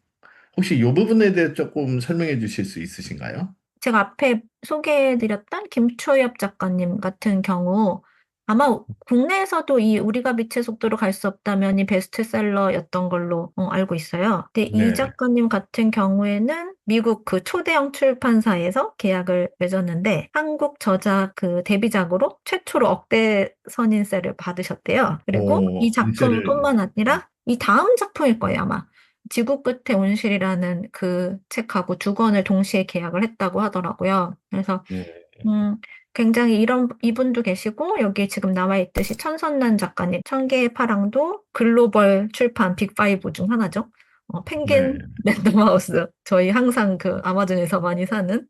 혹시 이 부분에 대해 조금 설명해 주실 수 있으신가요? 제가 앞에 소개해드렸던 김초엽 작가님 같은 경우 아마 국내에서도 이 우리가 빛의 속도로 갈 수 없다면이 베스트셀러였던 걸로 알고 있어요. 근데 이 네. 작가님 같은 경우에는 미국 그 초대형 출판사에서 계약을 맺었는데 한국 저자 그 데뷔작으로 최초로 억대 선인세를 받으셨대요. 그리고 이 인쇄를, 작품뿐만 아니라 이 다음 작품일 거예요, 아마. 지구 끝의 온실이라는 그 책하고 두 권을 동시에 계약을 했다고 하더라고요. 그래서 네. 음, 굉장히 이런 이분도 계시고 여기 지금 나와 있듯이 천선란 작가님, 천개의 파랑도 글로벌 출판 빅5 중 하나죠. 네. 펭귄 랜덤하우스 저희 항상 그 아마존에서 많이 사는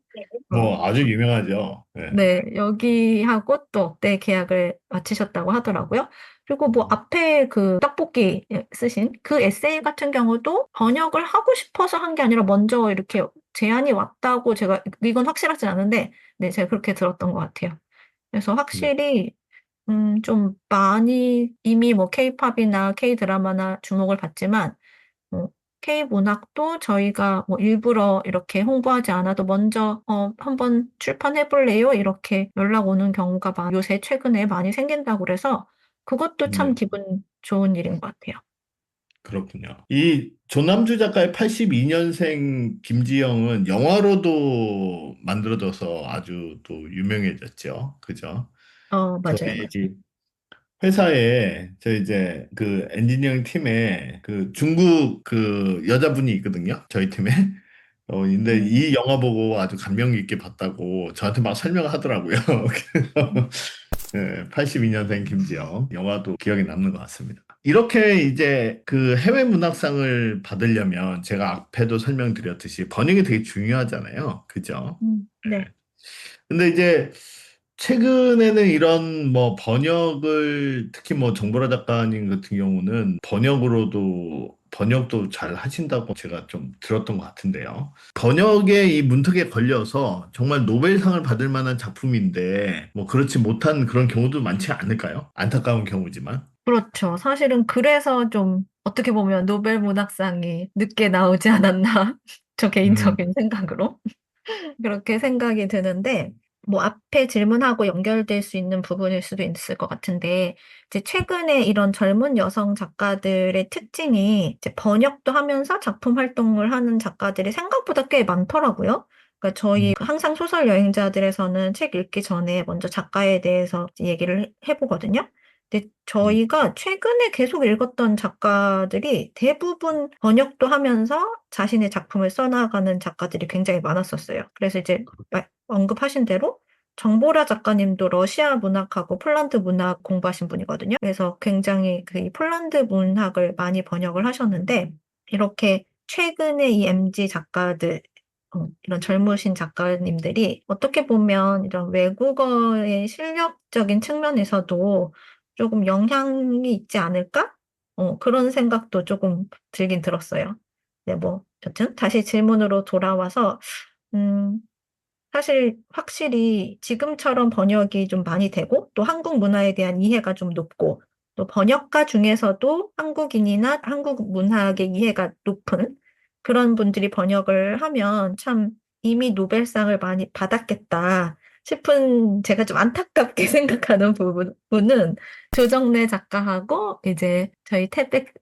어, 뭐 아주 유명하죠. 네. 네, 여기하고 또 억대 계약을 마치셨다고 하더라고요. 그리고 뭐 앞에 그 떡볶이 쓰신 그 에세이 같은 경우도 번역을 하고 싶어서 한 게 아니라 먼저 이렇게 제안이 왔다고 제가 이건 확실하진 않은데 네, 제가 그렇게 들었던 것 같아요. 그래서 네. 확실히 좀 많이 이미 뭐 K-팝이나 K-드라마나 주목을 받지만 어, K-문학도 저희가 뭐 일부러 이렇게 홍보하지 않아도 먼저 한번 출판해 볼래요? 이렇게 연락 오는 경우가 요새 최근에 많이 생긴다고 그래서 그것도 참 네. 기분 좋은 일인 것 같아요. 그렇군요. 이 조남주 작가의 82년생 김지영은 영화로도 만들어져서 아주 또 유명해졌죠. 그죠? 맞아요, 저희 맞아요. 회사에 저 이제 그 엔지니어링 팀에 그 중국 그 여자분이 있거든요. 저희 팀에. 근데 음, 이 영화 보고 아주 감명 깊게 봤다고 저한테 막 설명하더라고요. 음. 82년생 김지영 영화도 기억에 남는 것 같습니다. 이렇게 이제 그 해외 문학상을 받으려면 제가 앞에도 설명드렸듯이 번역이 되게 중요하잖아요. 그죠? 네. 근데 이제 최근에는 이런 뭐 번역을 특히 뭐 정보라 작가님 같은 경우는 번역도 잘 하신다고 제가 좀 들었던 것 같은데요. 번역에 이 문턱에 걸려서 정말 노벨상을 받을 만한 작품인데 뭐 그렇지 못한 그런 경우도 많지 않을까요? 안타까운 경우지만. 그렇죠. 사실은 그래서 좀 어떻게 보면 노벨 문학상이 늦게 나오지 않았나. 저 음, 개인적인 생각으로. 그렇게 생각이 드는데, 뭐 앞에 질문하고 연결될 수 있는 부분일 수도 있을 것 같은데, 이제 최근에 이런 젊은 여성 작가들의 특징이 이제 번역도 하면서 작품 활동을 하는 작가들이 생각보다 꽤 많더라고요. 그러니까 저희 음, 항상 소설 여행자들에서는 책 읽기 전에 먼저 작가에 대해서 얘기를 해보거든요. 근데 음, 저희가 최근에 계속 읽었던 작가들이 대부분 번역도 하면서 자신의 작품을 써나가는 작가들이 굉장히 많았었어요. 그래서 이제 언급하신 대로 정보라 작가님도 러시아 문학하고 폴란드 문학 공부하신 분이거든요. 그래서 굉장히 그 폴란드 문학을 많이 번역을 하셨는데 이렇게 최근에 이 MZ 작가들 이런 젊으신 작가님들이 어떻게 보면 이런 외국어의 실력적인 측면에서도 조금 영향이 있지 않을까? 그런 생각도 조금 들긴 들었어요. 네, 뭐, 여튼 다시 질문으로 돌아와서, 음, 사실 확실히 지금처럼 번역이 좀 많이 되고 또 한국 문화에 대한 이해가 좀 높고 또 번역가 중에서도 한국인이나 한국 문학의 이해가 높은 그런 분들이 번역을 하면 참 이미 노벨상을 많이 받았겠다 싶은 제가 좀 안타깝게 생각하는 부분은 조정래 작가하고 이제 저희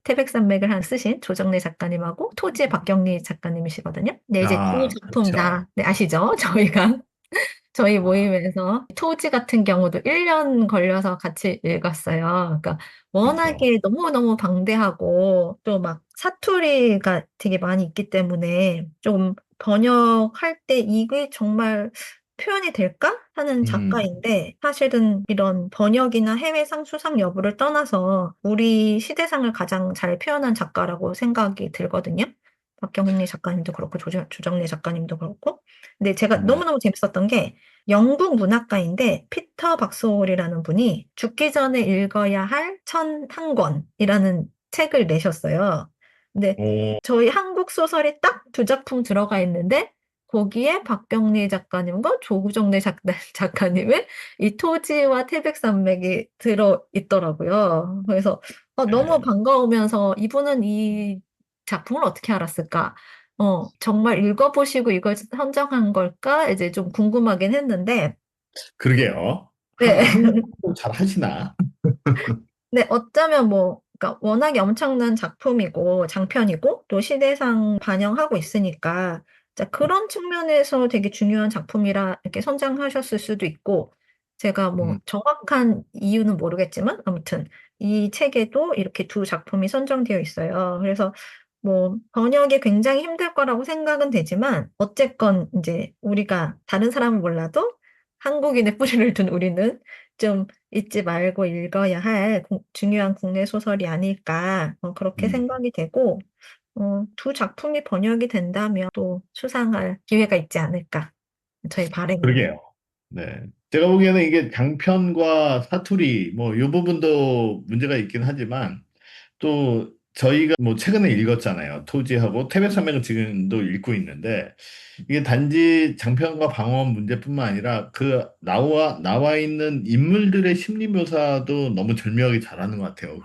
태백산맥을 쓰신 조정래 작가님하고 토지의 박경리 작가님이시거든요. 네, 이제 두 작품 그렇죠. 다 네, 아시죠? 저희가 저희 아, 모임에서 토지 같은 경우도 1년 걸려서 같이 읽었어요. 그러니까 그렇죠. 워낙에 너무너무 방대하고 또 막 사투리가 되게 많이 있기 때문에 좀 번역할 때 이게 정말 표현이 될까? 하는 음, 작가인데 사실은 이런 번역이나 해외상 수상 여부를 떠나서 우리 시대상을 가장 잘 표현한 작가라고 생각이 들거든요. 박경리 작가님도 그렇고 조정래 작가님도 그렇고. 근데 제가 네. 너무너무 재밌었던 게 영국 문학가인데 피터 박소울이라는 분이 죽기 전에 읽어야 할 1001권이라는 책을 내셨어요. 근데 오, 저희 한국 소설이 딱 두 작품 들어가 있는데 거기에 박경리 작가님과 조구정래 작가님의 이 토지와 태백산맥이 들어 있더라고요. 그래서 너무 네. 반가우면서 이분은 이 작품을 어떻게 알았을까? 정말 읽어보시고 이걸 선정한 걸까? 이제 좀 궁금하긴 했는데, 그러게요. 네. 한국도 잘 하시나? 네, 어쩌면 뭐, 그러니까 워낙에 엄청난 작품이고, 장편이고, 또 시대상 반영하고 있으니까, 자, 그런 측면에서 되게 중요한 작품이라 이렇게 선정하셨을 수도 있고, 제가 뭐 음, 정확한 이유는 모르겠지만, 아무튼, 이 책에도 이렇게 두 작품이 선정되어 있어요. 그래서 뭐 번역이 굉장히 힘들 거라고 생각은 되지만 어쨌건 이제 우리가 다른 사람은 몰라도 한국인의 뿌리를 둔 우리는 좀 잊지 말고 읽어야 할 중요한 국내 소설이 아닐까 그렇게 음, 생각이 되고 두 작품이 번역이 된다면 또 수상할 기회가 있지 않을까 저희 바람입니다. 그러게요. 네. 제가 보기에는 이게 장편과 사투리, 뭐, 이 부분도 문제가 있긴 하지만, 또 저희가 뭐 최근에 읽었잖아요. 토지하고 태백산맥은 지금도 읽고 있는데 이게 단지 장편과 방언 문제뿐만 아니라 그 나와 있는 인물들의 심리 묘사도 너무 절묘하게 잘하는 것 같아요.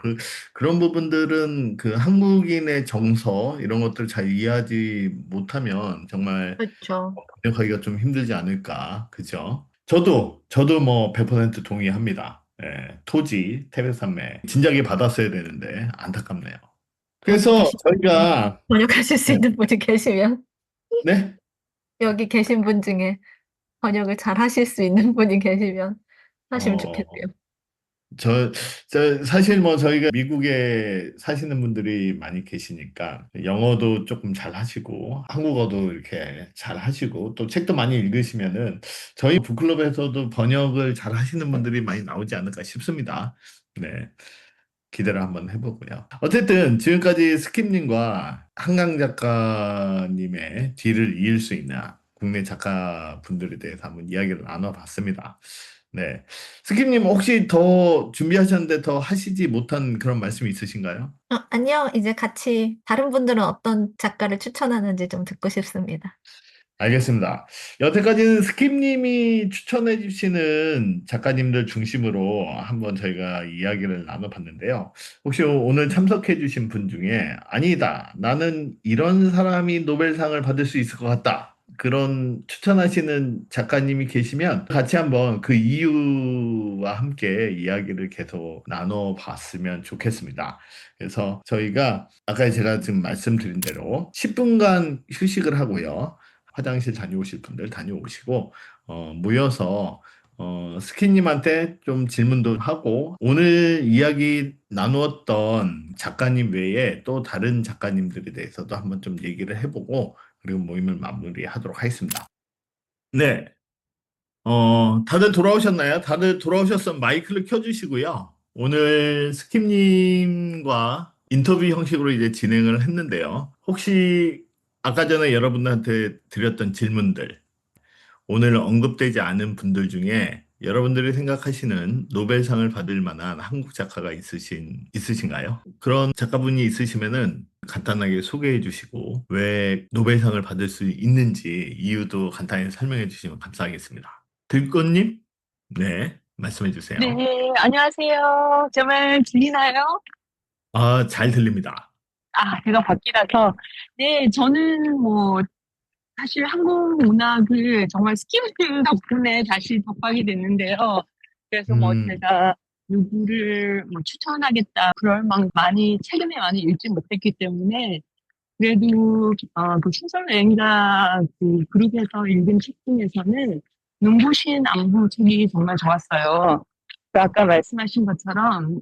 그런 부분들은 그 한국인의 정서 이런 것들 잘 이해하지 못하면 정말 그렇죠. 번역하기가 좀 힘들지 않을까. 그죠? 저도 뭐 100% 동의합니다. 예, 토지, 태백산맥. 진작에 받았어야 되는데, 안타깝네요. 여기 그래서 계신 분이 저희가, 번역하실 수 네, 있는 분이 계시면 네? 여기 계신 분 중에 번역을 잘 하실 수 있는 분이 계시면 하시면 어, 좋겠네요. 저, 사실 뭐 저희가 미국에 사시는 분들이 많이 계시니까 영어도 조금 잘 하시고 한국어도 이렇게 잘 하시고 또 책도 많이 읽으시면은 저희 북클럽에서도 번역을 잘 하시는 분들이 많이 나오지 않을까 싶습니다. 네. 기대를 한번 해보고요. 어쨌든 지금까지 스킵님과 한강 작가님의 뒤를 이을 수 있는 국내 작가분들에 대해서 한번 이야기를 나눠봤습니다. 네. 스킵님 혹시 더 준비하셨는데 더 하시지 못한 그런 말씀이 있으신가요? 아니요, 이제 같이 다른 분들은 어떤 작가를 추천하는지 좀 듣고 싶습니다. 알겠습니다. 여태까지는 스킵님이 추천해 주시는 작가님들 중심으로 한번 저희가 이야기를 나눠봤는데요. 혹시 오늘 참석해 주신 분 중에 아니다, 나는 이런 사람이 노벨상을 받을 수 있을 것 같다. 그런 추천하시는 작가님이 계시면 같이 한번 그 이유와 함께 이야기를 계속 나눠봤으면 좋겠습니다. 그래서 저희가 아까 제가 지금 말씀드린 대로 10분간 휴식을 하고요. 화장실 다녀오실 분들 다녀오시고 모여서 스키님한테 좀 질문도 하고 오늘 이야기 나누었던 작가님 외에 또 다른 작가님들에 대해서도 한번 좀 얘기를 해보고 그리고 모임을 마무리하도록 하겠습니다. 네, 다들 돌아오셨나요? 다들 돌아오셨으면 마이크를 켜주시고요. 오늘 스킵님과 인터뷰 형식으로 이제 진행을 했는데요. 혹시 아까 전에 여러분들한테 드렸던 질문들, 오늘 언급되지 않은 분들 중에 여러분들이 생각하시는 노벨상을 받을 만한 한국 작가가 있으신가요? 그런 작가분이 있으시면은 간단하게 소개해 주시고 왜 노벨상을 받을 수 있는지 이유도 간단히 설명해 주시면 감사하겠습니다. 들꽃님? 네, 말씀해 네, 주세요. 안녕하세요. 제 말 들리나요? 아, 잘 들립니다. 아, 제가 밖이라서. 네, 저는 뭐, 사실 한국 문학을 정말 스키우스 덕분에 다시 접하게 됐는데요. 그래서 뭐 음, 제가 누구를 뭐 추천하겠다, 그럴 만큼 최근에 많이 읽지 못했기 때문에, 그래도, 그 신설 여행가 그 그룹에서 읽은 책 중에서는 눈부신 안부 책이 정말 좋았어요. 그 아까 말씀하신 것처럼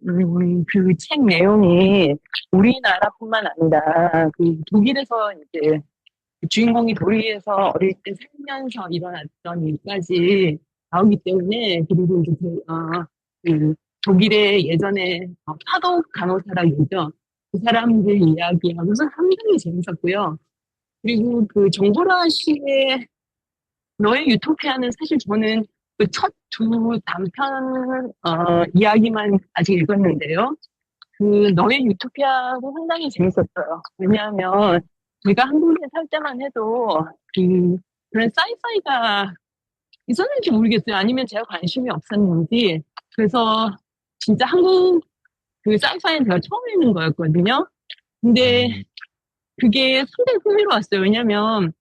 그 책 내용이 우리나라뿐만 아니라 그 독일에서 이제 그 주인공이 독일에서 어릴 때 살면서 일어났던 일까지 나오기 때문에 그리고 이제 그 독일의 예전에 파독 간호사라고 있죠. 그 사람들 이야기하고서 상당히 재밌었고요. 그리고 그 정보라 씨의 너의 유토피아는 사실 저는 그 첫 두 단편 이야기만 아직 읽었는데요. 그 너의 유토피아도 상당히 재밌었어요. 왜냐하면 제가 한국에 살 때만 해도 그 그런 사이파이가 있었는지 모르겠어요. 아니면 제가 관심이 없었는지. 그래서 진짜 한국 그 사이파이는 제가 처음 읽는 거였거든요. 근데 음, 그게 상당히 흥미로웠어요. 왜냐면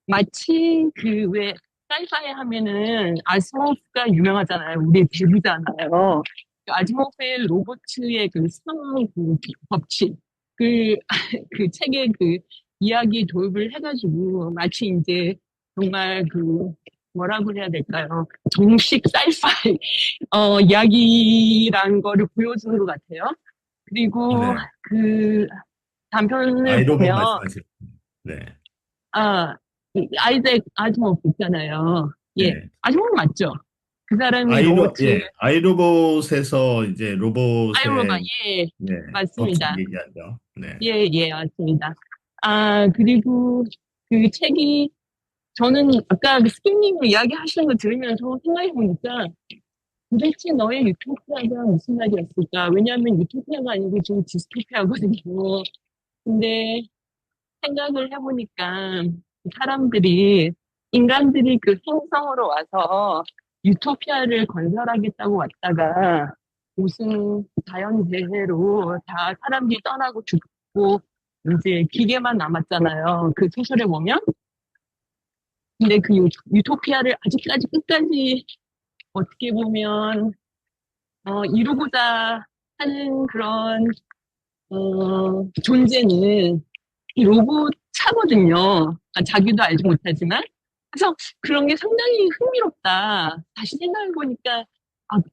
마치 그 왜 사이파이 하면은 아시모프가 유명하잖아요. 우리 배우잖아요. 그 아시모프의 로보츠의 그 상황 그 법칙 그, 그 책의 그 이야기 도입을 해가지고 마치 이제 정말 그 뭐라고 해야 될까요? 정식 사이파이 이야기라는 거를 보여주는 것 같아요. 그리고 네. 그 단편을 아이로봇 보면, 말씀하시는. 네. 아, 그 아이작 아즈모프 있잖아요. 예, 네. 아즈모프 맞죠? 그 사람이 로봇, 예. 아이로봇에서 이제 아이로바, 로봇의 예, 네, 법칙 맞습니다. 얘기하죠. 네. 예, 예, 맞습니다. 그리고 그 책이, 저는 아까 그 스키님 이야기 하시는 거 들으면서 생각해 보니까 도대체 너의 유토피아가 무슨 말이었을까? 왜냐하면 유토피아가 아니고 지금 디스토피아거든요. 근데 생각을 해보니까 인간들이 그 행성으로 와서 유토피아를 건설하겠다고 왔다가 무슨 자연재해로 다 사람들이 떠나고 죽고 이제 기계만 남았잖아요. 그 소설에 보면. 근데 그 유토피아를 아직까지 끝까지 어떻게 보면 이루고자 하는 그런 존재는 이 로봇 차거든요. 자기도 알지 못하지만. 그래서 그런 게 상당히 흥미롭다. 다시 생각해보니까,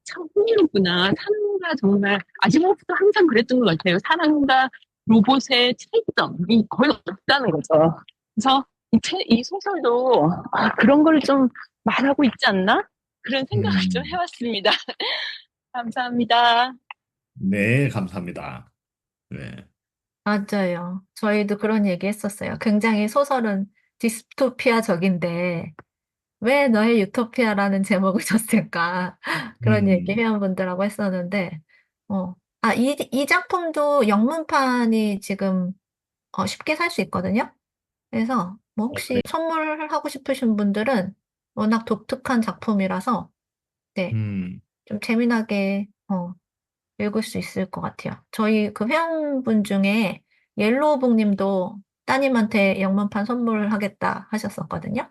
참 흥미롭구나. 사람과 정말, 아지모프도 항상 그랬던 것 같아요. 사람과 로봇의 차이점이 거의 없다는 거죠. 그래서 이 소설도, 그런 걸 좀 말하고 있지 않나? 그런 생각을 좀 음, 해봤습니다. 감사합니다. 네, 감사합니다. 네. 맞아요. 저희도 그런 얘기 했었어요. 굉장히 소설은 디스토피아적인데, 왜 너의 유토피아라는 제목을 줬을까? 그런 얘기 음, 회원분들하고 했었는데, 이 작품도 영문판이 지금 쉽게 살 수 있거든요. 그래서 뭐 혹시 그래요. 선물하고 싶으신 분들은 워낙 독특한 작품이라서, 네, 음, 좀 재미나게 읽을 수 있을 것 같아요. 저희 그 회원분 중에 옐로우북 님도 따님한테 영문판 선물하겠다 하셨었거든요.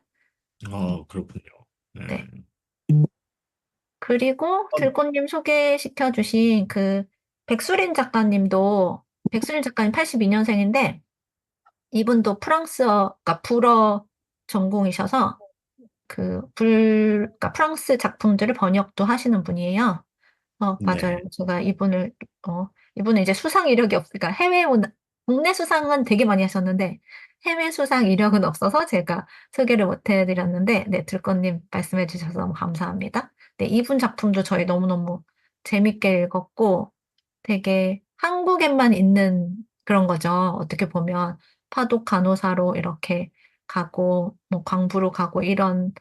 음, 그렇군요. 네. 네. 그리고 어, 들꽃님 소개시켜 주신 그 백수린 작가님 82년생인데 이분도 그러니까 불어 전공이셔서 그러니까 프랑스 작품들을 번역도 하시는 분이에요. 맞아요. 네. 제가 이분은 이제 수상 이력이 없으니까 국내 수상은 되게 많이 하셨는데 해외 수상 이력은 없어서 제가 소개를 못 해드렸는데, 네, 들꽃님 말씀해 주셔서 너무 감사합니다. 네, 이분 작품도 저희 너무너무 재밌게 읽었고 되게 한국에만 있는 그런 거죠. 어떻게 보면 파독 간호사로 이렇게 가고, 뭐 광부로 가고 이런,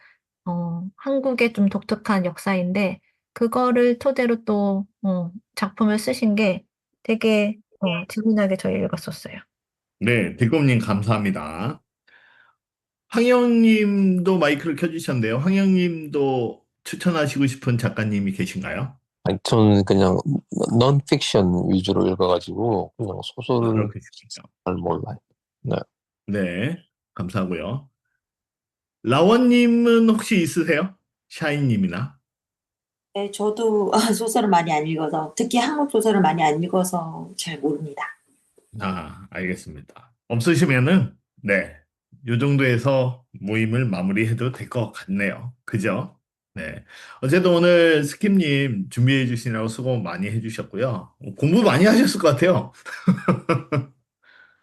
한국의 좀 독특한 역사인데, 그거를 토대로 또, 작품을 쓰신 게 되게, 재미나게 저희 읽었었어요. 네, 대금님 감사합니다. 황영님도 마이크를 켜주셨는데요. 황영님도 추천하시고 싶은 작가님이 계신가요? 아니, 저는 그냥 넌픽션 위주로 읽어가지고 그냥 소설을 그렇겠군요. 잘 몰라요. 네. 네, 감사하고요. 라원님은 혹시 있으세요? 샤이님이나? 네, 저도 소설을 많이 안 읽어서, 특히 한국 소설을 많이 안 읽어서 잘 모릅니다. 알겠습니다. 없으시면은, 네, 요 정도에서 모임을 마무리해도 될 것 같네요. 그죠? 네. 어쨌든 오늘 스킵님 준비해 주시느라고 수고 많이 해주셨고요. 공부 많이 하셨을 것 같아요.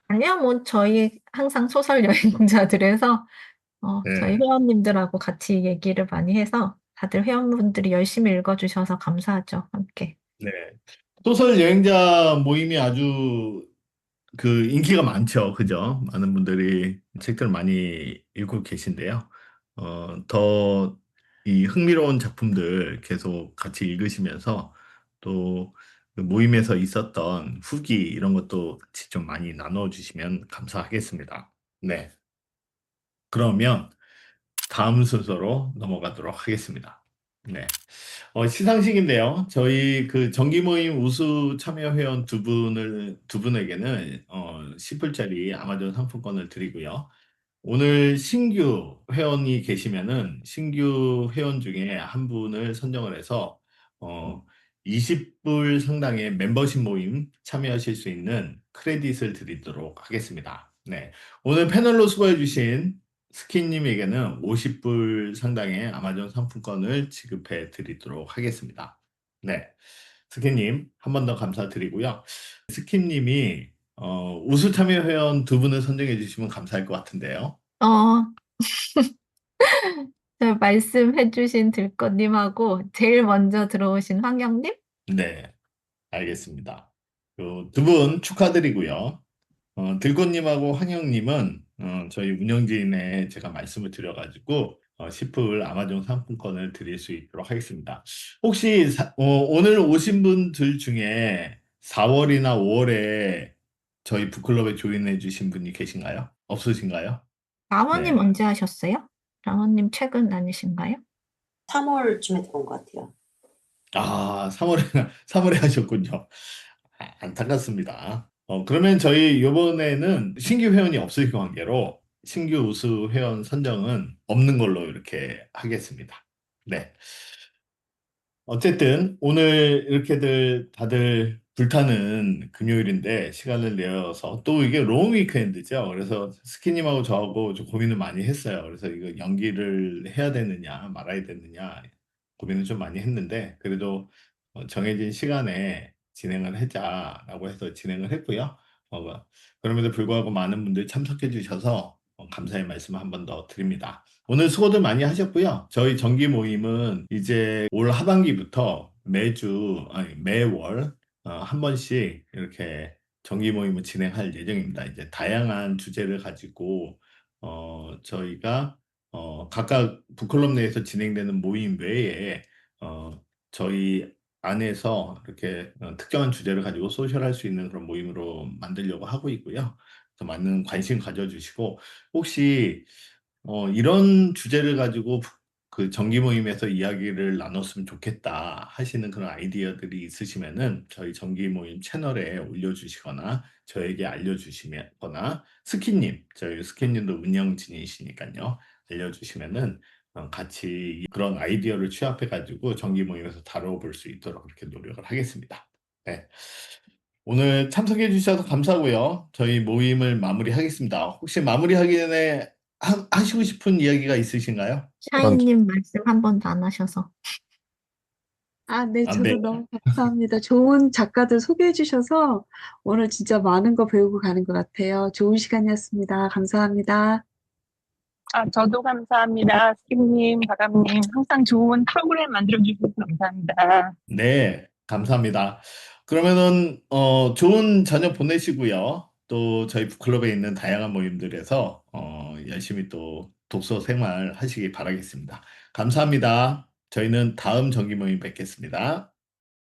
아니요, 뭐, 저희 항상 소설 여행자들에서, 저희 네. 회원님들하고 같이 얘기를 많이 해서 다들 회원분들이 열심히 읽어주셔서 감사하죠, 함께. 네. 소설 여행자 모임이 아주 그 인기가 많죠. 그죠? 많은 분들이 책들을 많이 읽고 계신데요. 더 이 흥미로운 작품들 계속 같이 읽으시면서 또그 모임에서 있었던 후기 이런 것도 같이 좀 많이 나눠 주시면 감사하겠습니다. 네. 그러면 다음 순서로 넘어가도록 하겠습니다. 네. 시상식인데요. 저희 그 정기 모임 우수 참여 회원 두 분에게는 10불짜리 아마존 상품권을 드리고요. 오늘 신규 회원이 계시면은 신규 회원 중에 한 분을 선정을 해서 어, 20불 상당의 멤버십 모임 참여하실 수 있는 크레딧을 드리도록 하겠습니다. 네. 오늘 패널로 수고해주신 스키님에게는 50불 상당의 아마존 상품권을 지급해 드리도록 하겠습니다. 네. 스키님, 한 번 더 감사드리고요. 스키님이 우수 참여 회원 두 분을 선정해 주시면 감사할 것 같은데요. 어, 저 말씀해주신 들꽃님하고 제일 먼저 들어오신 황영님? 네, 알겠습니다. 두 분 축하드리고요. 들꽃님하고 황영님은 저희 운영진에 제가 말씀을 드려가지고 10불 아마존 상품권을 드릴 수 있도록 하겠습니다. 혹시 오늘 오신 분들 중에 4월이나 5월에 저희 북클럽에 조인해 주신 분이 계신가요? 없으신가요? 라원님 네. 언제 하셨어요? 라원님 최근 아니신가요? 3월쯤에 들어온 것 같아요. 아, 3월에 하셨군요. 안타깝습니다. 그러면 저희 이번에는 신규 회원이 없을 관계로 신규 우수 회원 선정은 없는 걸로 이렇게 하겠습니다. 네. 어쨌든 오늘 이렇게들 다들 불타는 금요일인데 시간을 내어서 또 이게 롱 위크엔드죠. 그래서 스키님하고 저하고 좀 고민을 많이 했어요. 그래서 이거 연기를 해야 되느냐 말아야 되느냐 고민을 좀 많이 했는데 그래도 정해진 시간에 진행을 하자라고 해서 진행을 했고요. 그럼에도 불구하고 많은 분들이 참석해 주셔서 감사의 말씀 한 번 더 드립니다. 오늘 수고들 많이 하셨고요. 저희 정기 모임은 이제 올 하반기부터 매월 한 번씩 이렇게 정기 모임을 진행할 예정입니다. 이제 다양한 주제를 가지고 저희가 각각 북클럽 내에서 진행되는 모임 외에 저희 안에서 이렇게 특정한 주제를 가지고 소셜할 수 있는 그런 모임으로 만들려고 하고 있고요. 그래서 많은 관심 가져주시고 혹시 이런 주제를 가지고 그 정기 모임에서 이야기를 나눴으면 좋겠다 하시는 그런 아이디어들이 있으시면은 저희 정기 모임 채널에 올려주시거나 저에게 알려주시거나 스키님, 저희 스키님도 운영진이시니까요. 알려주시면은 같이 그런 아이디어를 취합해가지고 정기 모임에서 다뤄볼 수 있도록 그렇게 노력을 하겠습니다. 네. 오늘 참석해 주셔서 감사하고요. 저희 모임을 마무리하겠습니다. 혹시 마무리하기 전에 하시고 싶은 이야기가 있으신가요? 샤이님 말씀 한 번도 안 하셔서. 아, 네, 아, 네. 저도 너무 감사합니다. 좋은 작가들 소개해 주셔서 오늘 진짜 많은 거 배우고 가는 것 같아요. 좋은 시간이었습니다. 감사합니다. 저도 감사합니다. 스키님, 바감님, 항상 좋은 프로그램 만들어주셔서 감사합니다. 네, 감사합니다. 그러면은 좋은 저녁 보내시고요. 또 저희 북클럽에 있는 다양한 모임들에서 열심히 또 독서 생활 하시기 바라겠습니다. 감사합니다. 저희는 다음 정기 모임 뵙겠습니다.